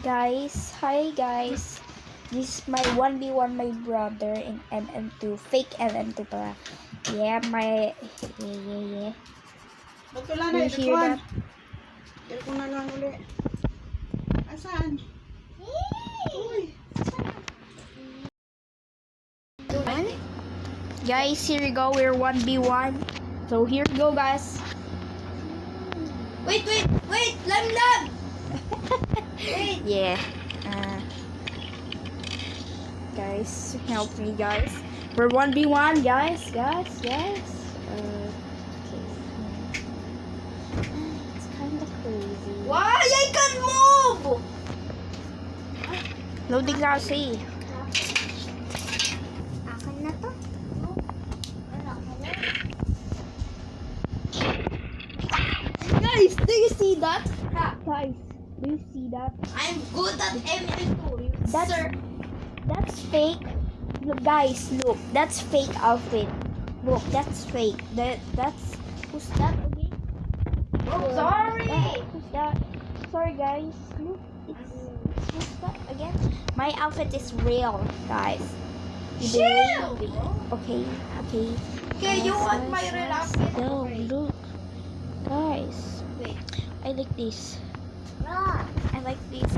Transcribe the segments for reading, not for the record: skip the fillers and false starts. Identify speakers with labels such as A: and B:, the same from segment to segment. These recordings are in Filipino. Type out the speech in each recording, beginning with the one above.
A: Guys, hi guys. This is my 1v1 my brother in MM2. Fake MM2 pala. Yeah, yeah.
B: Ba't wala na
A: You
B: ito
A: hear that?
B: Aircon na lang uli. Asan? Uy.
A: Guys, here we go. We're 1v1. So here we go, guys.
C: Wait, lam. Wait.
A: Yeah. Guys, help me, guys. We're 1v1, guys. Okay. It's kind of crazy.
C: Why I can't move?
A: Loading kasi.
C: Akin na to.
A: Guys, do you see that? Guys, do you see that?
C: I'm good at MM2.
A: That's fake. Look, guys, look. That's fake outfit. Look, that's fake. That's who's that again?
C: Oh, sorry.
A: Who's that? Sorry, guys. Look, it's who's that again? My outfit is real, guys.
C: Chill.
A: Okay.
C: Okay, you want my real outfit?
A: No, look, guys.
C: Wait.
A: I like this.
C: Ah.
A: I like this.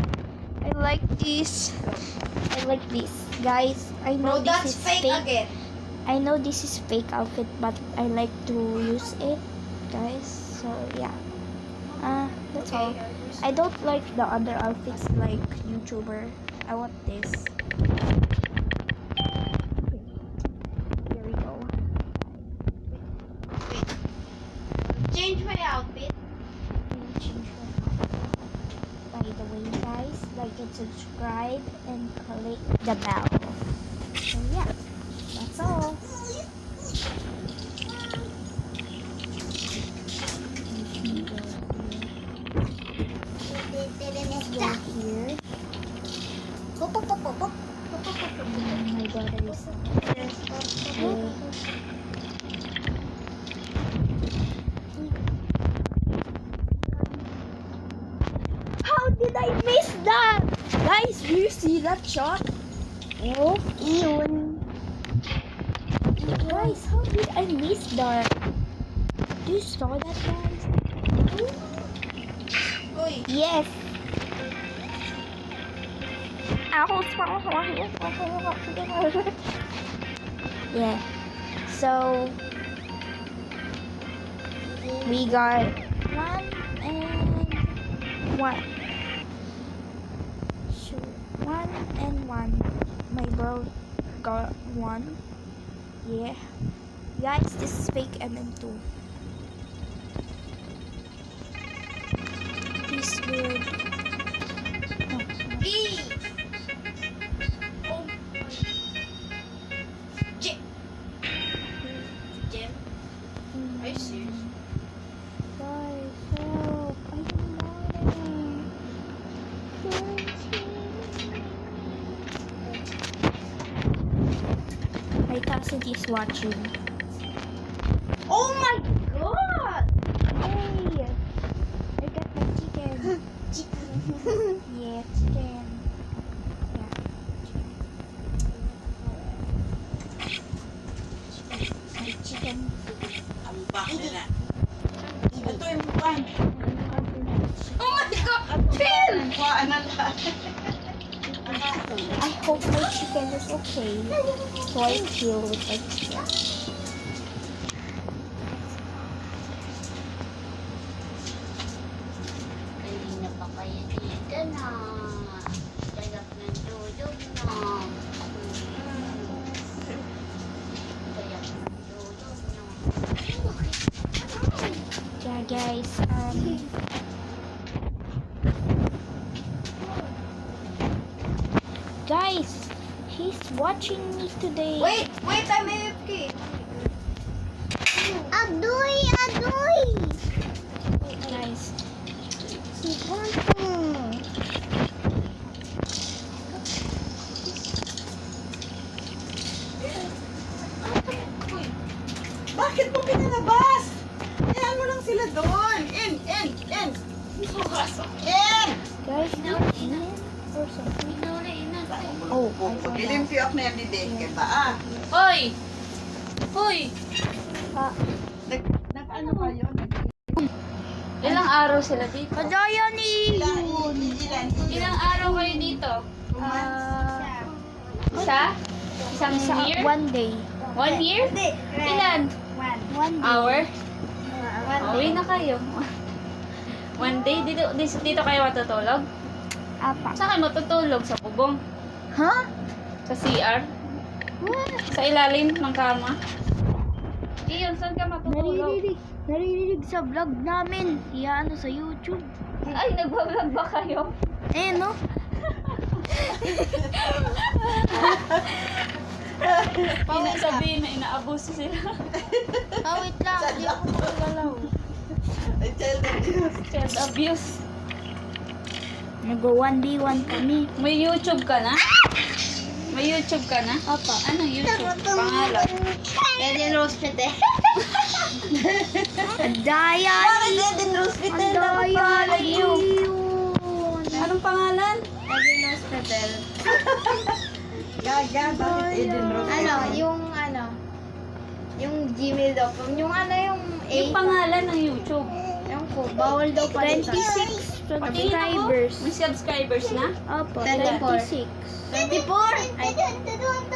A: Guys, I know
C: Bro, that's
A: this is
C: fake again.
A: I know this is fake outfit, but I like to use it, guys. So yeah. That's all. I don't like the other outfits like YouTuber. I want this. Okay. Here we go.
C: Wait. Change my outfit.
A: By the way, guys, like and subscribe and click the bell. So yeah, that's all. Go here. Oh my god, I was How did I miss that? Guys, do you see that shot? Oh, yun. Guys, how did I miss that? Do you saw that, guys?
C: Uy.
A: Yes. Yeah. So we got 1 and 1. Sure. 1 and 1. My bro got 1. Yeah. Guys, this is fake MM2. He's weird. No, no.
C: E. Oh. Jim. Are you serious?
A: Guys, help. I don't want it. My cousin is watching.
C: Oh my god.
A: Hey, I got my chicken. Yeah, chicken. Yeah. My chicken.
B: Ang bakit na. Ito yung buwan.
C: Oh my god. Chill.
B: Buwan na lang.
A: I hope my chicken is okay. So I chill with my chicken.
C: Kanina pa kayo dito na. Sarap ng dudog na. Sarap ng dudog na.
A: Yeah, guys. Guys, he's watching me today.
C: Wait, I'm AFK.
A: Adoy! Guys, he's watching.
B: Bakit mo pinalabas? Hayaan mo lang sila doon. In. Yan!
A: Guys, or something. Oh,
B: Ilimpyo ako na yan ni Deke ba? Ah,
C: Hoy! Hoy!
A: ah.
B: nag-ano kayo?
C: Ilang araw sila dito?
A: Kadaya ni
C: Ilang araw kayo dito? Isa? Isang year?
A: One day.
C: 1 year? Ilan?
A: One day.
C: Hour? Uwi na kayo. 1 day? Dito kayo matutulog?
A: Apa.
C: Saan kayo matutulog? Sa bubong?
A: Ha?
C: Sa CR? Sa ilalim ng kama? Iyon, saan ka matutulog?
A: Naririnig sa vlog namin. Iyaano sa YouTube.
C: Ay, nagbablog ba kayo?
A: Eh, no?
C: Sabihin na inaabuso sila.
A: Oh, wait lang. Hindi ako makagalaw.
B: Ay, child abuse.
C: Child abuse.
A: Nag-1v1 kami.
C: May YouTube ka na? May YouTube ka na?
A: Apa.
C: Anong YouTube? Pangalan?
A: Eden Hospital. Adaya.
B: Bakit Eden Hospital?
A: Adaya. Yun.
C: Anong pangalan?
A: Eden Hospital.
B: Gaga, bakit Eden Hospital?
D: Yung gmail.com, yung yung
C: Yung pangalan ng YouTube.
D: yung ko, bawal daw pala.
A: 26
C: Subscribers.
A: subscribers.
C: May subscribers na?
A: Opo,
D: 24.
A: 26.
D: 24? Ay,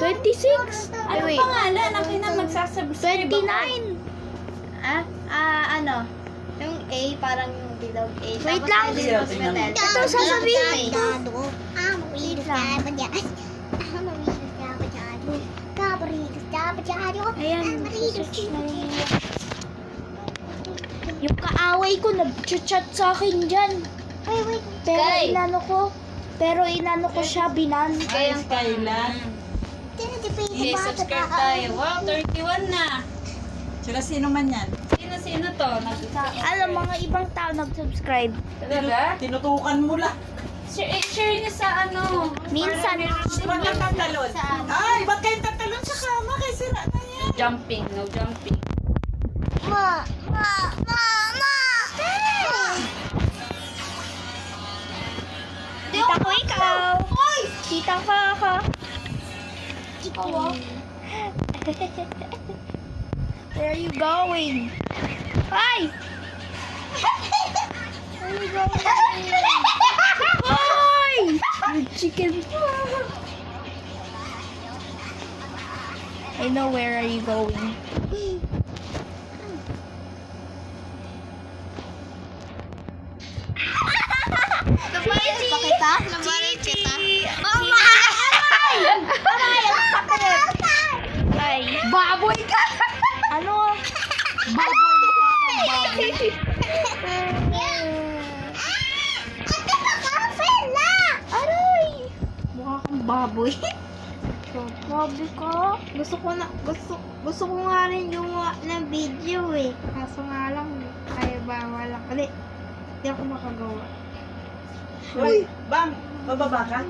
A: 26?
C: Anong
D: wait.
C: pangalan? Ako na magsasubscribe ako.
A: 29.
D: yung A, parang yung bilog A.
A: Wait
D: Tapos
A: lang.
D: Eden Hospital.
A: Ito sasabihin.
D: Wait lang.
A: Ayan, search na yun. Yung kaaway ko nag-chat sa akin dyan. Pero
C: Sky.
A: inano ko siya binan.
C: Kaya
B: Skylan.
C: Okay, subscribe tayo. Wow, 31 na.
B: Sino man yan?
C: Sino to?
A: Alam, mga ibang tao nag-subscribe.
C: Talaga?
B: Tinutukan mo lang.
C: Share niyo sa ano.
A: Minsan,
B: Ba't ka tatalon? Ay, ba't kayo tatalon sa kama? Kaya sira na yan.
C: Jumping, no jumping.
A: kita ko ikaw. Kita ka. Where are you going? Ay! Where are you going? Ay! You chicken. I know where are you going.
D: Labarin pa kita? Labarin kita?
A: Ay!
D: Baboy ka!
A: Ano?
D: Baboy ka!
A: Aray!
D: Mukha kang baboy.
A: Grabe ka.
D: Gusto ko nga rin gumawa ng video eh. Kaso nga lang, kaya bawal ako. Hindi ako makagawa.
B: Uy, Bang, bababa ka?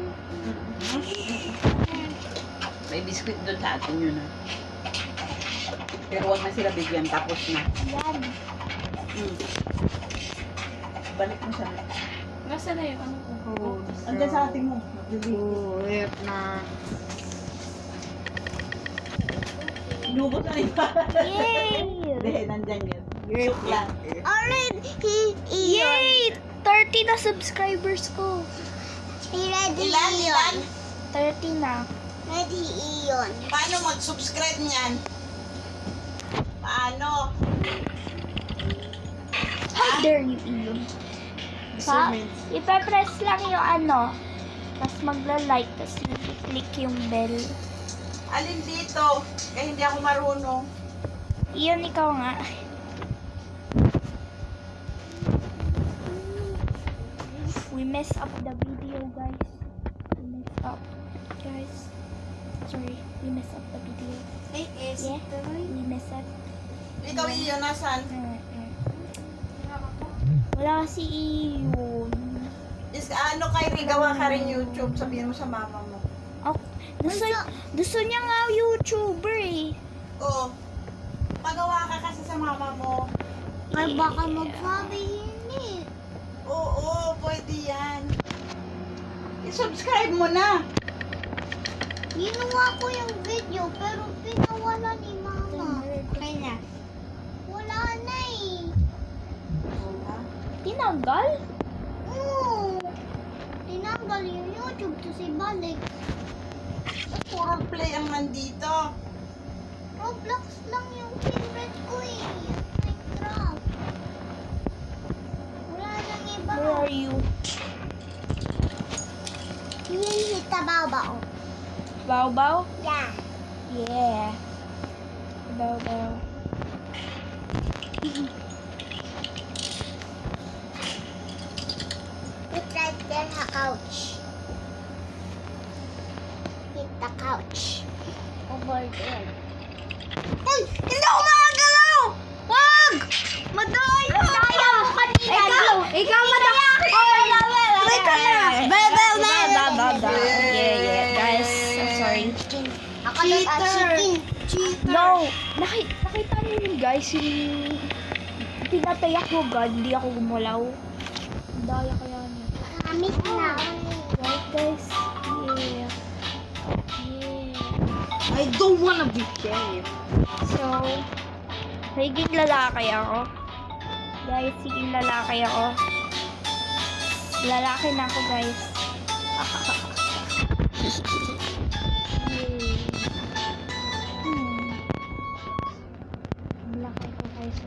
B: May biskuit doon sa atin yun. Pero huwag na sila bigyan, tapos na.
A: Yan.
B: Balik mo siya.
C: Nasaan na yung ano ko?
B: Andiyan sa ating mo.
D: Uy, na.
B: Lubot na rin para.
A: Yay!
B: Hindi, nandyan yun. Joke lang.
A: Yay! 30 na subscribers ko.
B: Ilan?
A: 30 na.
B: Paano mag-subscribe niyan? Paano?
A: How dare you, Iyon? Pa, ipe-press lang yung ano. Tapos magla-like. Tapos i-click yung bell.
B: Alin dito? Kaya hindi ako marunong.
A: Iyon, ikaw nga. We messed up the video, guys. We messed up. Guys. Sorry. We messed up the video. Yeah. We messed up.
B: Ikaw iyo, nasan?
A: Wala si Iyon.
B: Ano kay gawa ka rin YouTube? Sabihin mo sa mama mo.
A: Oh, gusto niya nga YouTuber eh.
B: Oo. Pagawa ka kasi sa mama mo.
D: Ay, baka magsabi hindi.
B: Oo, pwede yan. I-subscribe mo na.
D: Ginawa ko yung video, pero pinawala ni Mama. Kaya wala na eh.
A: Tinanggal?
D: Oo. Tinanggal yung YouTube to si balik.
B: Puro play ang nandito.
D: Roblox lang yung favorite ko eh. Minecraft. Wala nang iba.
A: Where are you?
D: Hihita babaw.
A: Bao bao?
D: Yeah.
A: Yeah. Bao bao.
D: It's right there, a couch. Hit the couch. Over there. Uy! Hindi ako makagalaw! Wag! Madaya! Madaya mo kanina! Ikaw madaya! Teka na! Bebel na!
A: Yeah, guys. I'm sorry.
D: Ako chicken.
A: No! Nakita niyo yun, guys, yung tinatayak ko, God, hindi ako gumalaw. Daya kaya niya.
D: Amit na.
A: Right, guys? Yeah. Yeah.
D: I don't wanna be carried.
A: So, higing lalaki ako. Guys, higing lalaki ako. Lalaki na ako, guys. Lalaki ko, guys.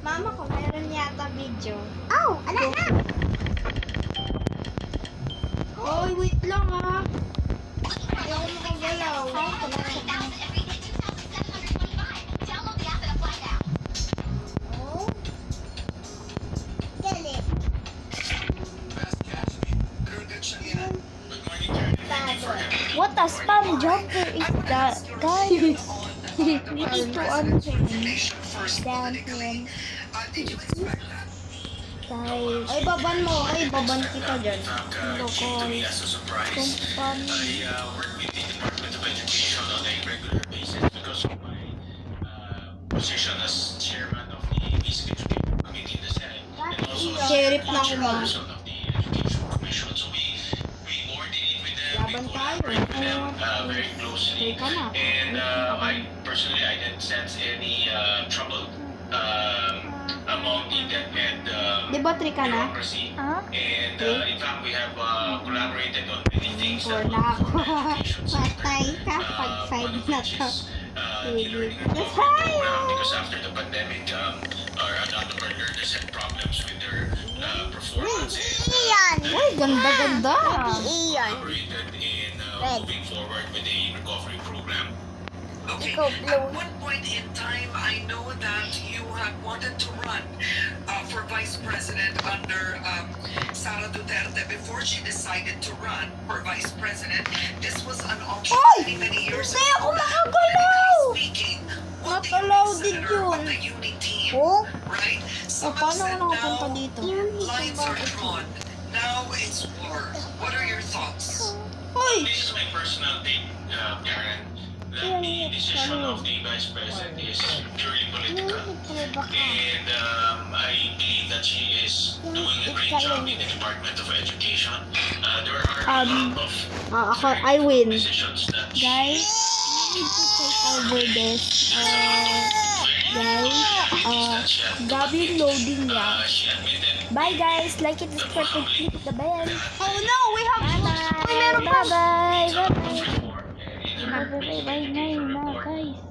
D: Mama ko, meron yata video. Oh, ala na! Oy, wait lang ha. Hindi ako makagalaw. Oh. Dali.
A: What a spam jumper is that, guys? We need to unhim down him. Guys,
D: Ay, baban mo. Ay, baban kita dyan.
A: hello guys. Spam.
E: Work with the Department of Education on a regular basis because of my position as chairman of the Basic Education Committee in the Senate and also as
D: Sheriff na ako, Ma.
E: chairperson of the Education Commission. So we coordinate with them, we
D: Laban tayo.
E: collaborate with them very closely.
D: Teka na.
E: And I didn't sense any trouble among the DepEd
D: Di ba trika na?
E: bureaucracy.
A: Ah?
E: And in fact, we have collaborated on many things
D: Or
E: that
D: na ako.
E: for education sector.
D: Patay ka pag
E: One
D: side
E: of
D: na
E: which
D: to.
E: is e-learning recovery program because after the pandemic, our another learners had problems with their performance and
D: Iyan! Uy, ganda-ganda! Iyan!
E: collaborated in moving forward with the recovery program.
F: Okay.
D: Ikaw, Blue.
F: At one point in time, I know that you had wanted to run for vice president under Sara Duterte before she decided to run for vice president. This was an option
D: Oy!
F: many years
D: Hindi ako
F: ago.
D: makagalaw!
F: Speaking,
D: Not
F: what do you
D: allowed
F: consider
D: din
F: what
D: yun.
F: the uni team,
D: Oh?
F: right? Some
D: paano
F: have said
D: ako nakapunta
F: now
D: dito?
F: lines are drawn. Now it's war. What are your thoughts?
D: Hoy!
E: This is my personal take, Karen, that the decision of the vice president is purely political. And I believe that she is doing a great job in the Department of Education. There are a lot of
D: Ako, I win.
E: decisions that she
A: Guys, we need to take over this. Guys, Gabi loading niya.
E: she admitted
A: Bye guys, like it, subscribe, and click the bell.
D: Oh no, we have...
A: Bye-bye. Bye-bye. Bye-bye.
E: reform in her
A: Bye-bye. Bye-bye. Bye-bye. Bye, guys.